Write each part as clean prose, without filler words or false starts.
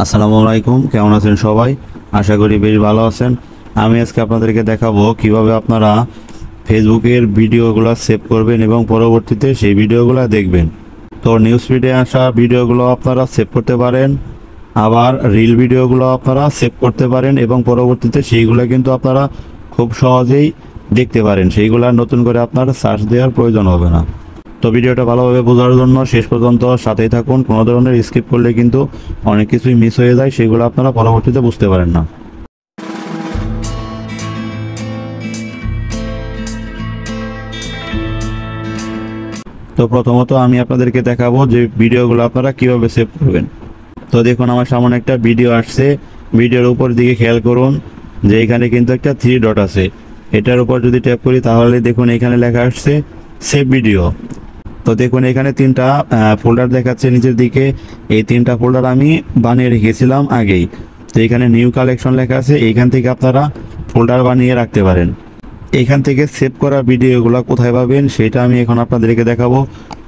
আসসালামু আলাইকুম, কেমন আছেন সবাই? আশা করি বেশ ভালো আছেন। আমি আজকে আপনাদেরকে দেখাবো কিভাবে আপনারা ফেসবুকের ভিডিওগুলো সেভ করবেন এবং পরবর্তীতে সেই ভিডিওগুলো দেখবেন। তো নিউজ ফিডে আসা ভিডিওগুলো আপনারা সেভ করতে পারেন, আবার রিল ভিডিওগুলো আপনারা সেভ করতে পারেন এবং পরবর্তীতে সেইগুলো কিন্তু আপনারা খুব সহজেই দেখতে পারেন। সেইগুলো নতুন করে আপনার সার্চ দেওয়ার প্রয়োজন হবে না। তো ভিডিওটা ভালোভাবে বোঝার জন্য শেষ পর্যন্ত সাথেই থাকুন। কোনো ধরনের স্কিপ করলে কিন্তু অনেক কিছুই মিস হয়ে যায়, সেগুলো আপনারা পরবর্তীতে বুঝতে পারেন না। তো প্রথমত আমি আপনাদেরকে দেখাবো যে ভিডিওগুলো আপনারা কিভাবে সেভ করবেন। তো দেখুন, আমার সামনে একটা ভিডিও আসছে। ভিডিওর উপর দিকে খেয়াল করুন যে এখানে কিন্তু একটা 3 ডট আছে। এটার উপর যদি ট্যাপ করি তাহলে দেখুন এখানে লেখা আসছে সেভ ভিডিও। তো দেখুন এখানে 3টা ফোল্ডার দেখাচ্ছে নিচের দিকে। এই 3টা ফোল্ডার আমি বানিয়ে রেখেছিলাম আগেই। তো এখানে নিউ কালেকশন লেখা আছে, এইখান থেকে আপনারা ফোল্ডার বানিয়ে রাখতে পারেন। এখান থেকে সেভ করা ভিডিওগুলো কোথায় পাবেন সেটা আমি এখন আপনাদেরকে দেখাবো।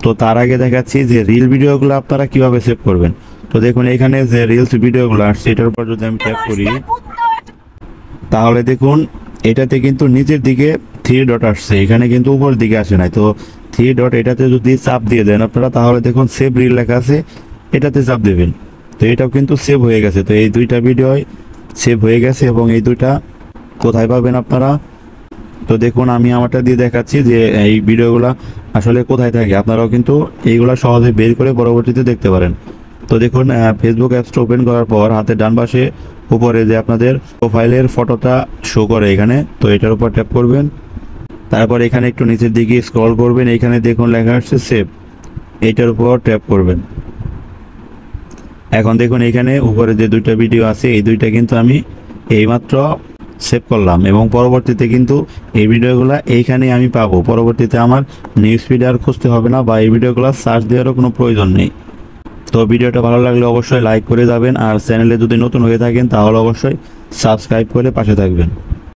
তো তার আগে দেখাচ্ছি যে রিল ভিডিওগুলো আপনারা কিভাবে সেভ করবেন। তো দেখুন এখানে যে রিলস ভিডিওগুলো আসছে এটার উপর যদি আমি ট্যাপ করি তাহলে দেখুন এটাতে কিন্তু নিচের দিকে 3 ডট আসছে, এখানে কিন্তু উপরের দিকে আসে নাই। তো 3 ডট এটাতে যদি চাপ দিয়ে দেন আপনারা তাহলে দেখুন সেভ রিল লেখা আছে, এটাতে চাপ দেবেন। তো এটাও কিন্তু সেভ হয়ে গেছে। তো এই 2টা ভিডিও সেভ হয়ে গেছে এবং এই 2টা কোথায় পাবেন আপনারা। তো দেখুন আমি আমারটা দিয়ে দেখাচ্ছি যে এই ভিডিওগুলো আসলে কোথায় থাকে। আপনারাও কিন্তু এইগুলা সহজে বের করে পরবর্তীতে দেখতে পারেন। তো দেখুন ফেসবুক অ্যাপসটা ওপেন করার পর হাতের ডান পাশে উপরে যে আপনাদের প্রোফাইলের ফটোটা শো করে এখানে, তো এটার উপর ট্যাপ করবেন। তারপর এখানে একটু নিচের দিকে স্ক্রল করবেন, এখানে দেখুন লেখা আসছে সেভ, এইটার উপর ট্যাপ করবেন। এখন দেখুন এখানে উপরে যে 2টা ভিডিও আছে এই 2টা কিন্তু আমি এইমাত্র সেভ করলাম এবং পরবর্তীতে কিন্তু এই ভিডিওগুলো এইখানে আমি পাবো। পরবর্তীতে আমার নিউজ ফিড আর খুঁজতে হবে না বা এই ভিডিওগুলো সার্চ দেওয়ারও কোনো প্রয়োজন নেই। তো ভিডিওটা ভালো লাগলে অবশ্যই লাইক করে যাবেন, আর চ্যানেলে যদি নতুন হয়ে থাকেন তাহলে অবশ্যই সাবস্ক্রাইব করে পাশে থাকবেন।